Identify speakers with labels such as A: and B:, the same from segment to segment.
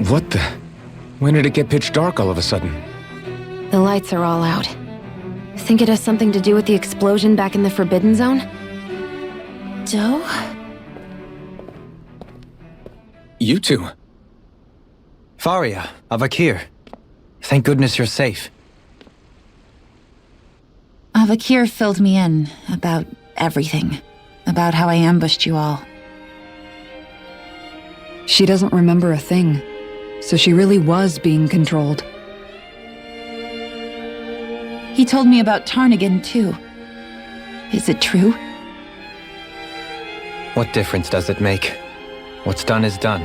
A: What the? When did it get pitch dark all of a sudden?
B: The lights are all out. Think it has something to do with the explosion back in the Forbidden Zone? Doe?
A: You two.
C: Faria, Avakir. Thank goodness you're safe.
D: Avakir filled me in about everything. About how I ambushed you all.
E: She doesn't remember a thing, so she really was being controlled.
D: He told me about Tarnigan, too. Is it true?
C: What difference does it make? What's done is done.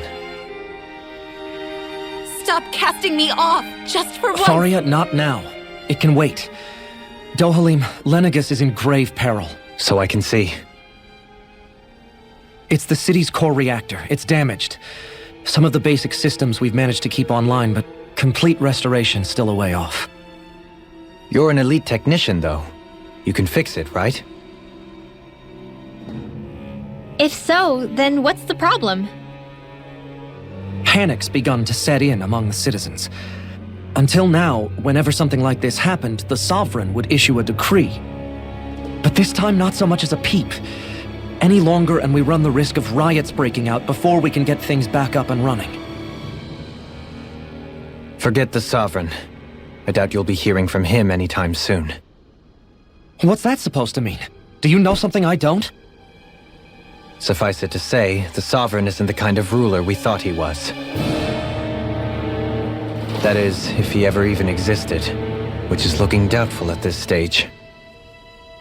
B: Stop casting me off, just for once!
F: Faria, not now. It can wait. Dohalim, Lenegis is in grave peril.
C: So I can see.
F: It's the city's core reactor. It's damaged. Some of the basic systems we've managed to keep online, but complete restoration's still a way off.
C: You're an elite technician, though. You can fix it, right?
G: If so, then what's the problem?
F: Panic's begun to set in among the citizens. Until now, whenever something like this happened, the Sovereign would issue a decree. But this time, not so much as a peep. Any longer and we run the risk of riots breaking out before we can get things back up and running.
C: Forget the Sovereign. I doubt you'll be hearing from him anytime soon.
F: What's that supposed to mean? Do you know something I don't?
C: Suffice it to say, the Sovereign isn't the kind of ruler we thought he was. That is, if he ever even existed, which is looking doubtful at this stage.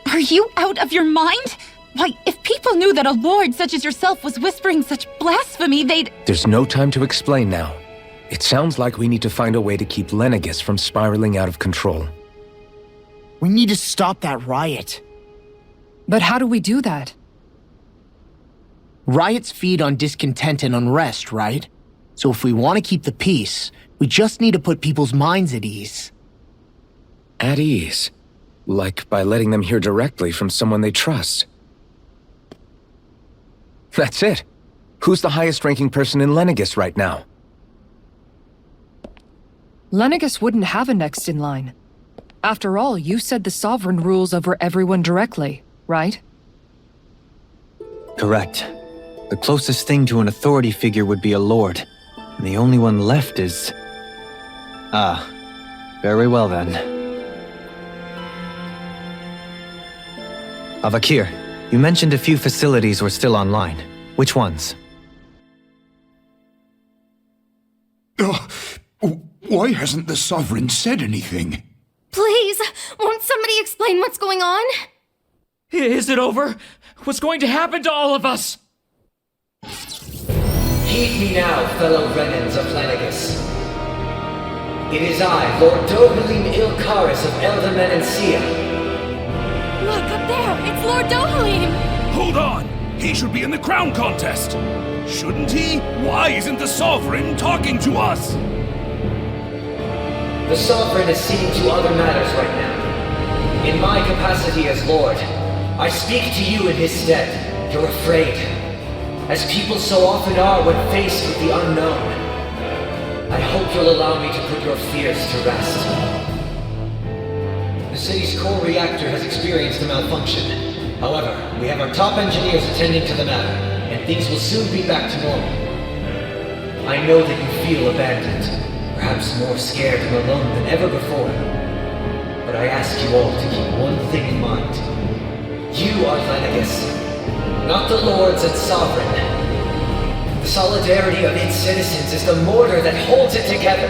D: Are you out of your mind? Why, if people knew that a lord such as yourself was whispering such blasphemy, they'd—
A: There's no time to explain now. It sounds like we need to find a way to keep Lenegis from spiraling out of control.
H: We need to stop that riot.
E: But how do we do that?
H: Riots feed on discontent and unrest, right? So if we want to keep the peace, we just need to put people's minds at ease.
A: At ease? Like by letting them hear directly from someone they trust. That's it. Who's the highest-ranking person in Lenegis right now?
E: Lenegis wouldn't have a next in line. After all, you said the Sovereign rules over everyone directly, right?
C: Correct. The closest thing to an authority figure would be a lord, and the only one left is... Ah, very well then. Avakir, you mentioned a few facilities were still online. Which ones?
I: Why hasn't the Sovereign said anything?
B: Please, won't somebody explain what's going on?
J: Is it over? What's going to happen to all of us?
K: Heed me now, fellow Renans of Lenegis. It is I, Lord Dohalim Ilkaris of Elda Menancia.
B: Look, up there! It's Lord Dohalim!
I: Hold on! He should be in the crown contest! Shouldn't he? Why isn't the Sovereign talking to us?
K: The Sovereign is seeing to other matters right now. In my capacity as Lord, I speak to you in his stead. You're afraid, as people so often are when faced with the unknown. I hope you'll allow me to put your fears to rest. The city's core reactor has experienced a malfunction. However, we have our top engineers attending to the matter, and things will soon be back to normal. I know that you feel abandoned, perhaps more scared and alone than ever before. But I ask you all to keep one thing in mind. You are Lenegis, not the lords and sovereign. The solidarity of its citizens is the mortar that holds it together.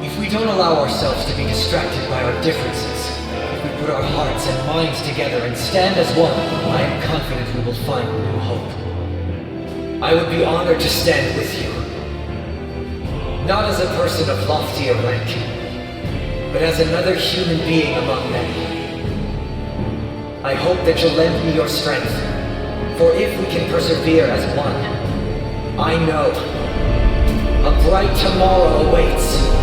K: If we don't allow ourselves to be distracted by our differences, if we put our hearts and minds together and stand as one, I am confident we will find new hope. I would be honored to stand with you. Not as a person of loftier rank, but as another human being among many. I hope that you'll lend me your strength, for if we can persevere as one, I know a bright tomorrow awaits.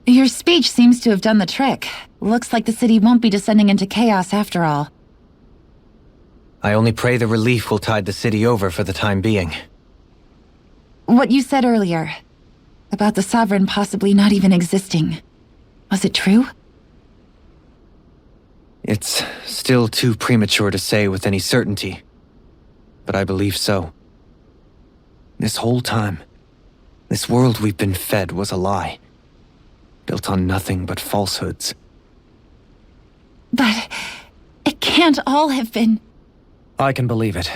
D: You're Your speech seems to have done the trick. Looks like the city won't be descending into chaos after all.
C: I only pray the relief will tide the city over for the time being.
D: What you said earlier, about the Sovereign possibly not even existing, was it true?
C: It's still too premature to say with any certainty, but I believe so. This whole time, this world we've been fed was a lie, built on nothing but falsehoods.
D: But it can't all have been...
F: I can believe it.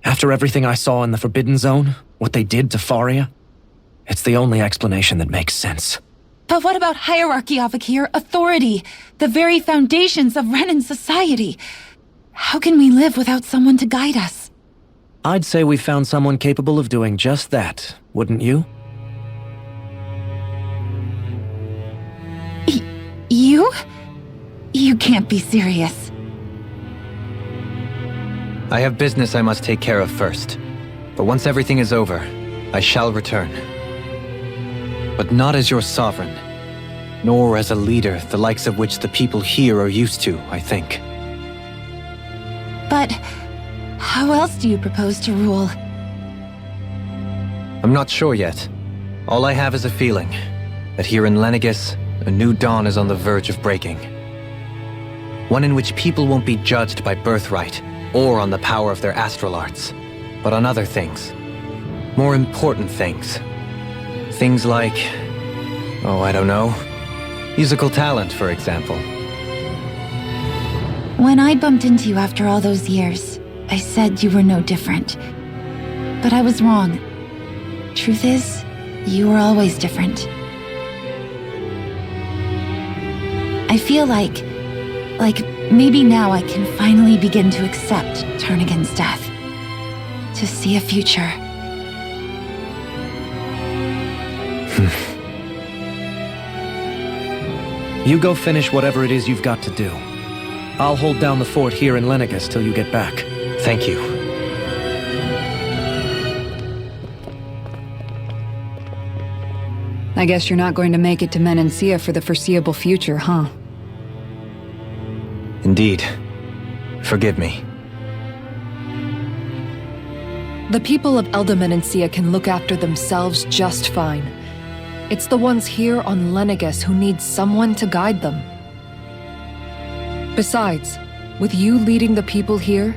F: After everything I saw in the Forbidden Zone, what they did to Faria, it's the only explanation that makes sense.
D: But what about hierarchy, Avakir? Authority? The very foundations of Renan's society? How can we live without someone to guide us?
F: I'd say we found someone capable of doing just that, wouldn't you?
D: You? You can't be serious.
C: I have business I must take care of first. But once everything is over, I shall return. But not as your sovereign, nor as a leader the likes of which the people here are used to, I think.
D: But how else do you propose to rule?
C: I'm not sure yet. All I have is a feeling that here in Lenegis, a new dawn is on the verge of breaking. One in which people won't be judged by birthright or on the power of their astral arts, but on other things. More important things. Things like, oh, I don't know, musical talent, for example.
D: When I bumped into you after all those years, I said you were no different. But I was wrong. Truth is, you were always different. I feel like maybe now I can finally begin to accept Turnagain's death. To see a future.
F: You go finish whatever it is you've got to do. I'll hold down the fort here in Lenegis till you get back.
C: Thank you.
E: I guess you're not going to make it to Menancia for the foreseeable future, huh?
C: Indeed. Forgive me.
E: The people of Elda Menancia can look after themselves just fine. It's the ones here on Lenegis who need someone to guide them. Besides, with you leading the people here,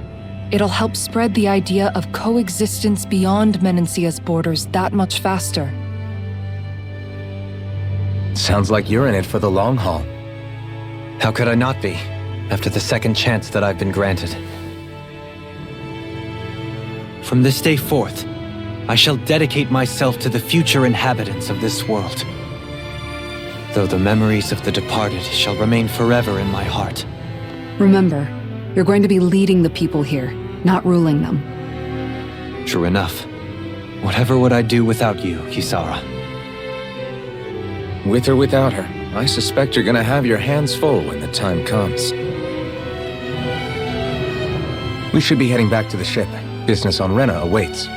E: it'll help spread the idea of coexistence beyond Menancia's borders that much faster.
A: Sounds like you're in it for the long haul.
C: How could I not be, after the second chance that I've been granted? From this day forth, I shall dedicate myself to the future inhabitants of this world. Though the memories of the departed shall remain forever in my heart.
E: Remember, you're going to be leading the people here, not ruling them.
C: True enough. Whatever would I do without you, Kisara?
A: With or without her, I suspect you're gonna have your hands full when the time comes. We should be heading back to the ship. Business on Renan awaits.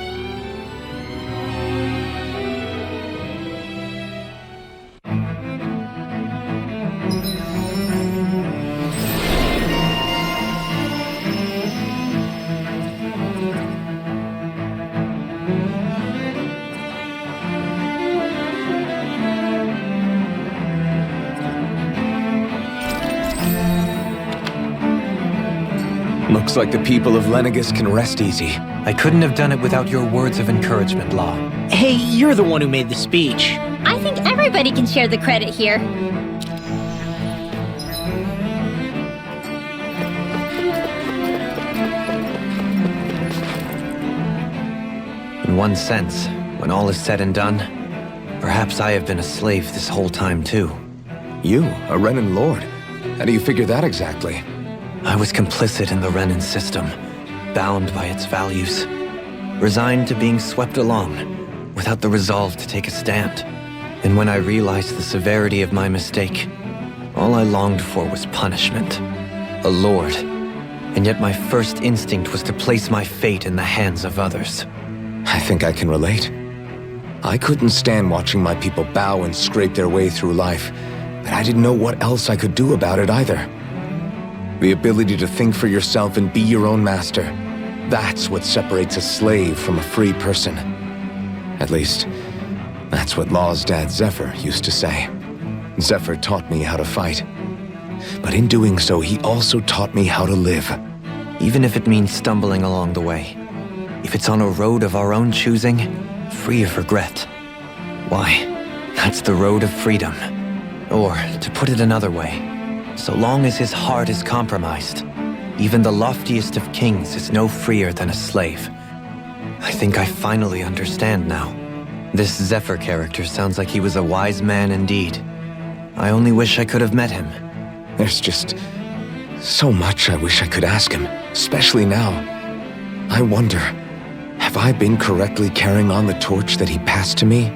A: Looks like the people of Lenegis can rest easy.
C: I couldn't have done it without your words of encouragement, Law.
H: Hey, you're the one who made the speech.
G: I think everybody can share the credit here.
C: In one sense, when all is said and done, perhaps I have been a slave this whole time too.
A: You, a Renan Lord? How do you figure that exactly?
C: I was complicit in the Renan system, bound by its values, resigned to being swept along, without the resolve to take a stand. And when I realized the severity of my mistake, all I longed for was punishment. A lord. And yet my first instinct was to place my fate in the hands of others.
A: I think I can relate. I couldn't stand watching my people bow and scrape their way through life, but I didn't know what else I could do about it either. The ability to think for yourself and be your own master, that's what separates a slave from a free person. At least, that's what Law's dad Zephyr used to say. Zephyr taught me how to fight. But in doing so, he also taught me how to live.
C: Even if it means stumbling along the way. If it's on a road of our own choosing, free of regret. Why, that's the road of freedom. Or, to put it another way, so long as his heart is compromised, even the loftiest of kings is no freer than a slave. I think I finally understand now. This Zephyr character sounds like he was a wise man indeed. I only wish I could have met him.
A: There's just so much I wish I could ask him, especially now. I wonder, have I been correctly carrying on the torch that he passed to me?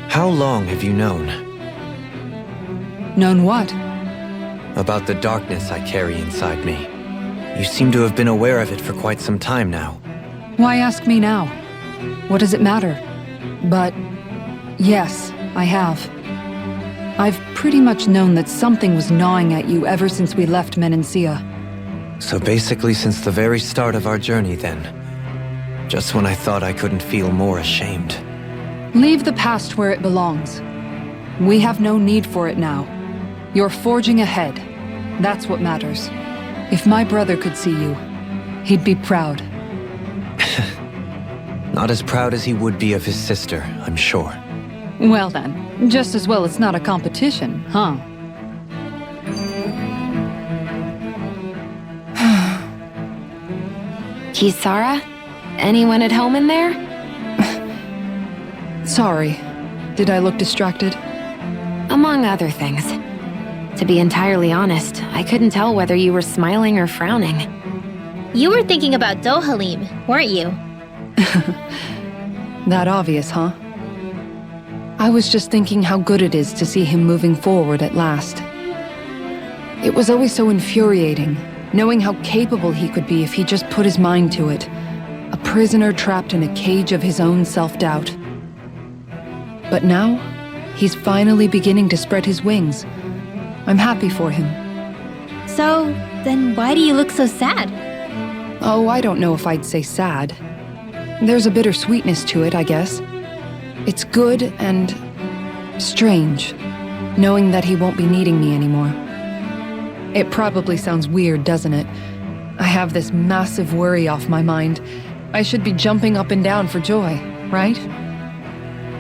C: How long have you known?
E: Known what?
C: About the darkness I carry inside me. You seem to have been aware of it for quite some time now.
E: Why ask me now? What does it matter? But yes, I have. I've pretty much known that something was gnawing at you ever since we left Menancia.
C: So basically since the very start of our journey then. Just when I thought I couldn't feel more ashamed.
E: Leave the past where it belongs. We have no need for it now. You're forging ahead. That's what matters. If my brother could see you, he'd be proud.
C: Not as proud as he would be of his sister, I'm sure.
E: Well then, just as well it's not a competition, huh?
B: Kisara? Anyone at home in there?
E: Sorry. Did I look distracted?
B: Among other things. To be entirely honest, I couldn't tell whether you were smiling or frowning.
G: You were thinking about Dohalim, weren't you?
E: That obvious, huh? I was just thinking how good it is to see him moving forward at last. It was always so infuriating, knowing how capable he could be if he just put his mind to it. A prisoner trapped in a cage of his own self-doubt. But now, he's finally beginning to spread his wings. I'm happy for him.
G: So, then why do you look so sad?
E: Oh, I don't know if I'd say sad. There's a bittersweetness to it, I guess. It's good and strange, knowing that he won't be needing me anymore. It probably sounds weird, doesn't it? I have this massive worry off my mind. I should be jumping up and down for joy, right?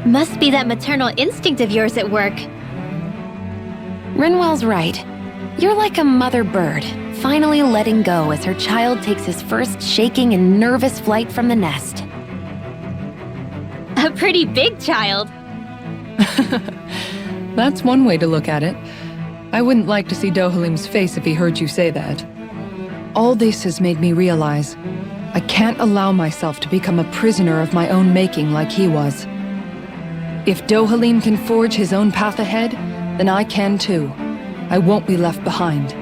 G: Must be that maternal instinct of yours at work.
B: Rinwell's right. You're like a mother bird, finally letting go as her child takes his first shaking and nervous flight from the nest.
G: A pretty big child.
E: That's one way to look at it. I wouldn't like to see Dohalim's face if he heard you say that. All this has made me realize I can't allow myself to become a prisoner of my own making like he was. If Dohalim can forge his own path ahead, then I can too. I won't be left behind.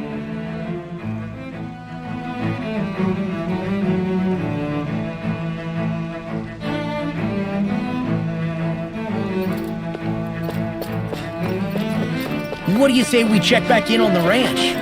H: What do you say we check back in on the ranch?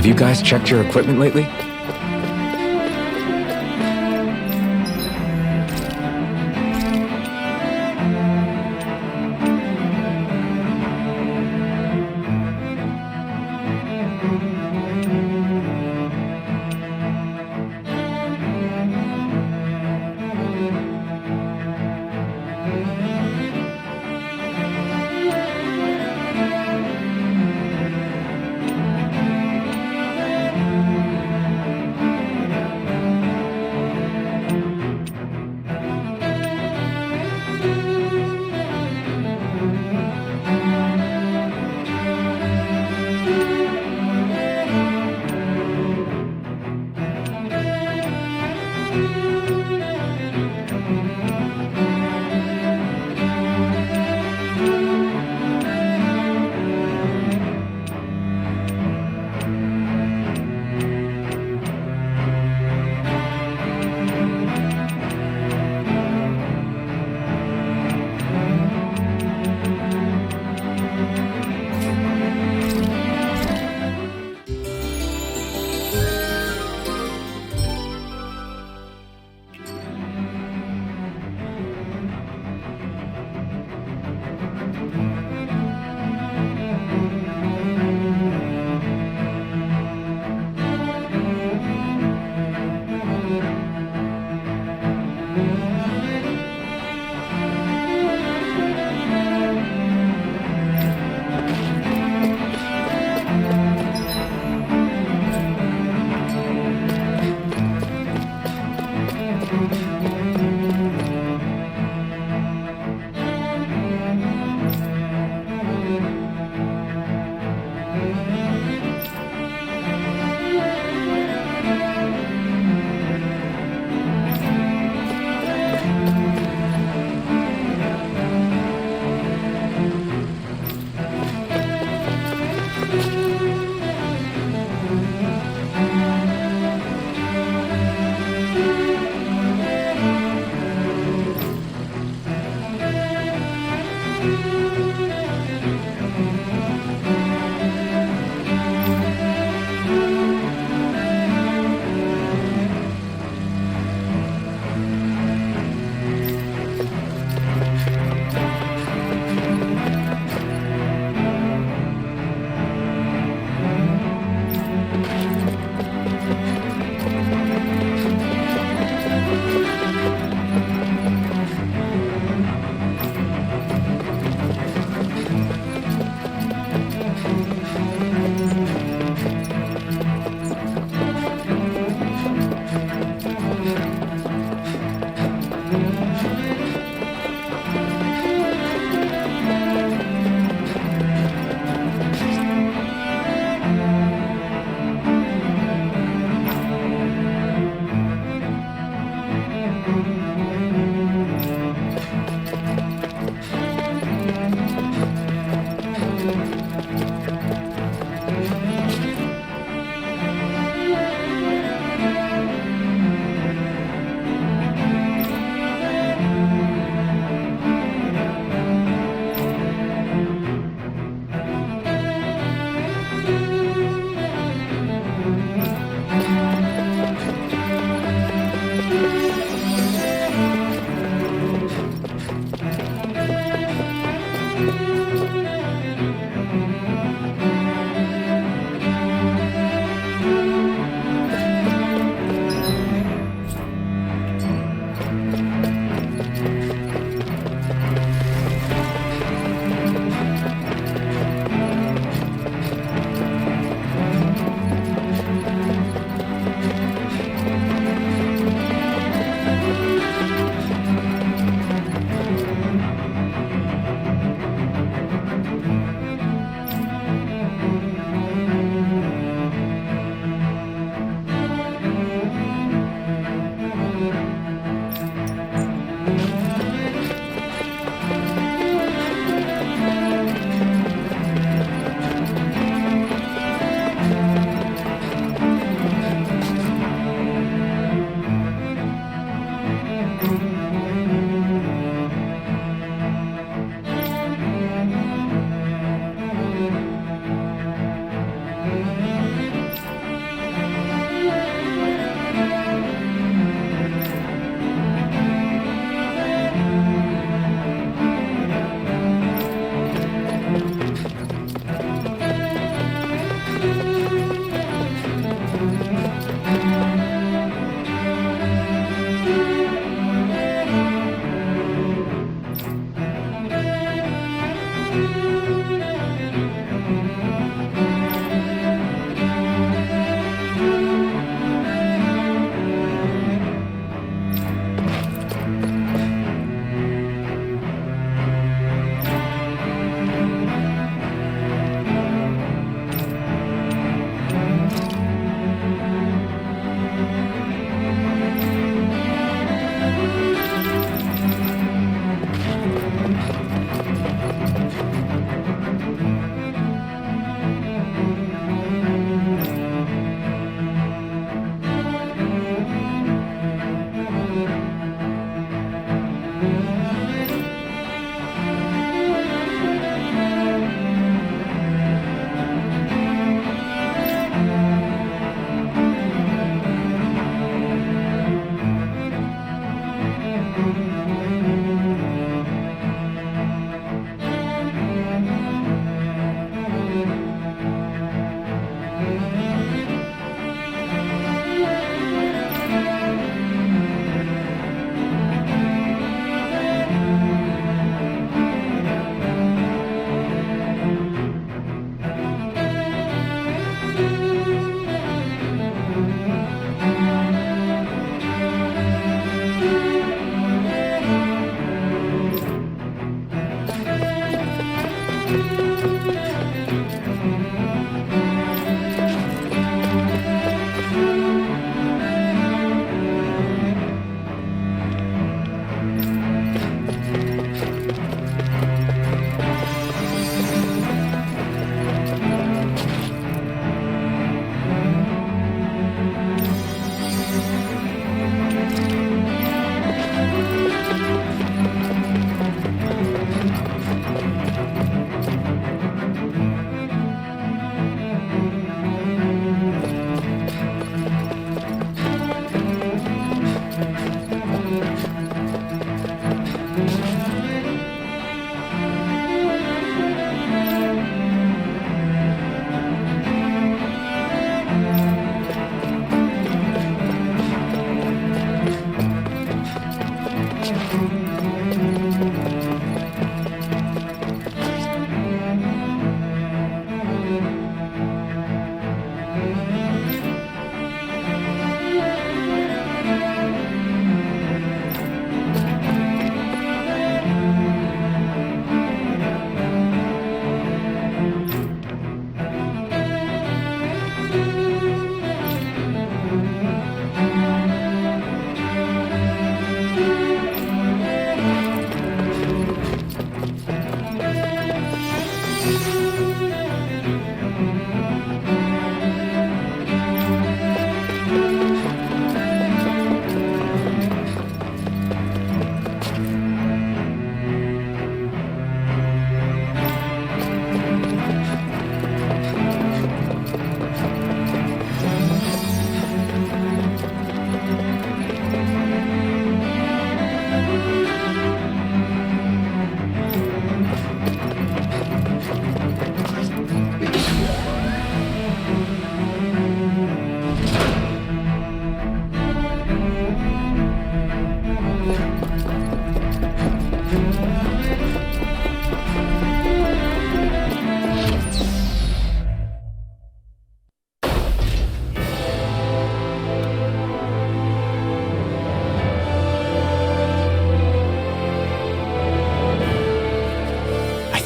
A: you guys checked your equipment lately?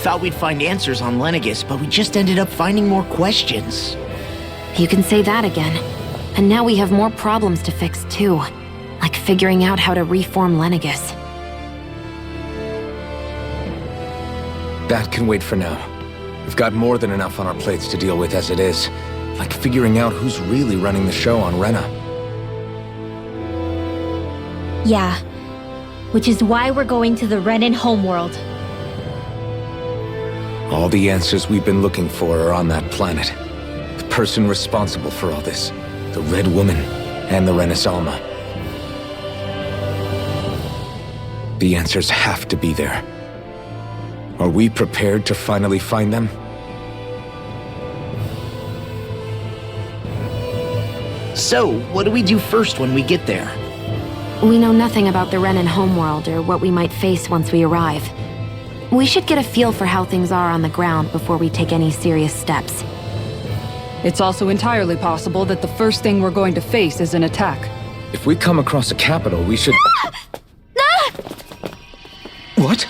H: Thought we'd find answers on Lenegis, but we just ended up finding more questions.
B: You can say that again. And now we have more problems to fix too. Like figuring out how to reform Lenegis.
A: That can wait for now. We've got more than enough on our plates to deal with as it is. Like figuring out who's really running the show on Renan.
G: Yeah. Which is why we're going to the Renan homeworld.
A: All the answers we've been looking for are on that planet. The person responsible for all this, the Red Woman, and the Renaissance. The answers have to be there. Are we prepared to finally find them?
H: So, what do we do first when we get there?
B: We know nothing about the Renan homeworld or what we might face once we arrive. We should get a feel for how things are on the ground before we take any serious steps.
E: It's also entirely possible that the first thing we're going to face is an attack.
A: If we come across a capital, we should... What?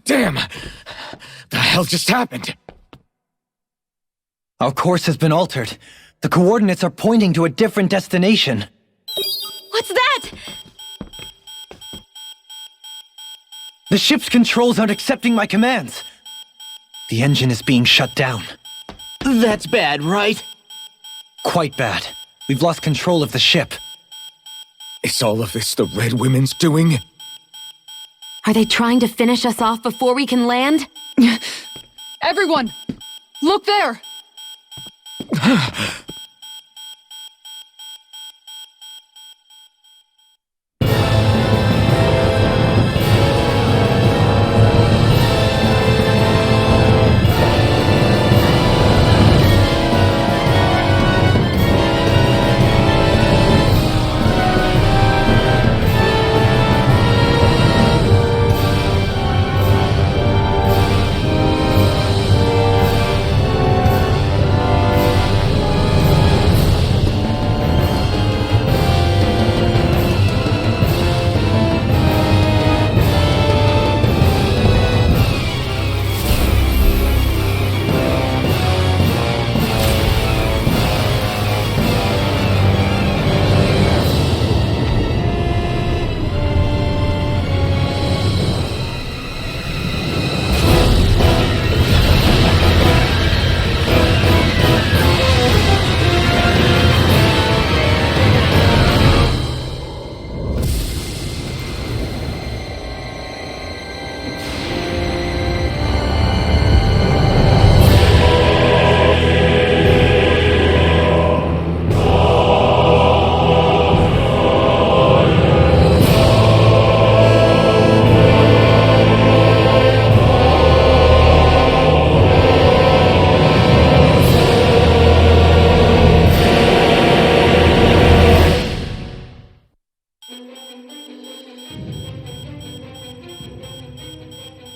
A: Damn! The hell just happened?
C: Our course has been altered. The coordinates are pointing to a different destination.
G: What's that?
C: The ship's controls aren't accepting my commands. The engine is being shut down.
H: That's bad, right?
C: Quite bad. We've lost control of the ship.
A: Is all of this the Red Women's doing?
B: Are they trying to finish us off before we can land?
E: Everyone! Look there!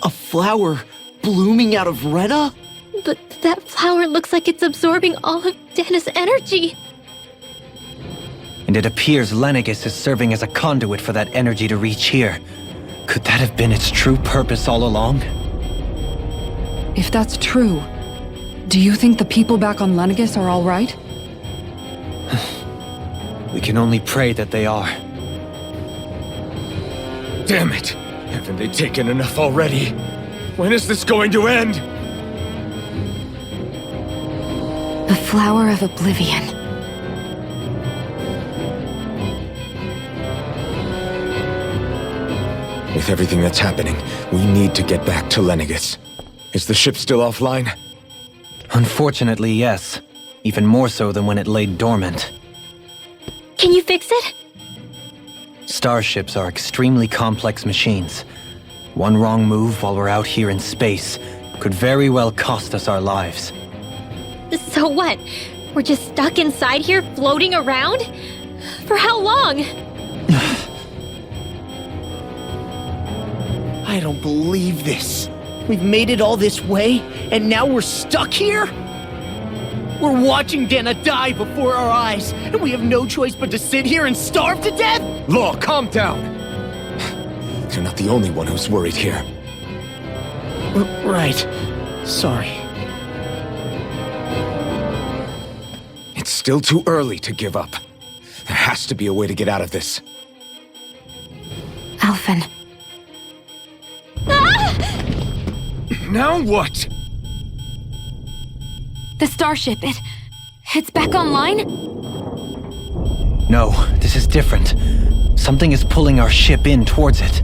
H: A flower blooming out of Rena?
G: But that flower looks like it's absorbing all of Dana's energy.
C: And it appears Lenegis is serving as a conduit for that energy to reach here. Could that have been its true purpose all along?
E: If that's true, do you think the people back on Lenegis are all right?
C: We can only pray that they are.
A: Damn it! Haven't they taken enough already? When is this going to end?
B: The Flower of Oblivion.
A: With everything that's happening, we need to get back to Lenegis. Is the ship still offline?
C: Unfortunately, yes. Even more so than when it lay dormant.
G: Can you fix it?
C: Starships are extremely complex machines. One wrong move while we're out here in space could very well cost us our lives.
G: So what? We're just stuck inside here, floating around? For how long?
H: I don't believe this. We've made it all this way, and now we're stuck here? We're watching Dana die before our eyes, and we have no choice but to sit here and starve to death?
A: Law, calm down! You're not the only one who's worried here.
H: Right. Sorry.
A: It's still too early to give up. There has to be a way to get out of this.
B: Alphen.
A: Now what?
B: The starship, it's back online?
C: No, this is different. Something is pulling our ship in towards it.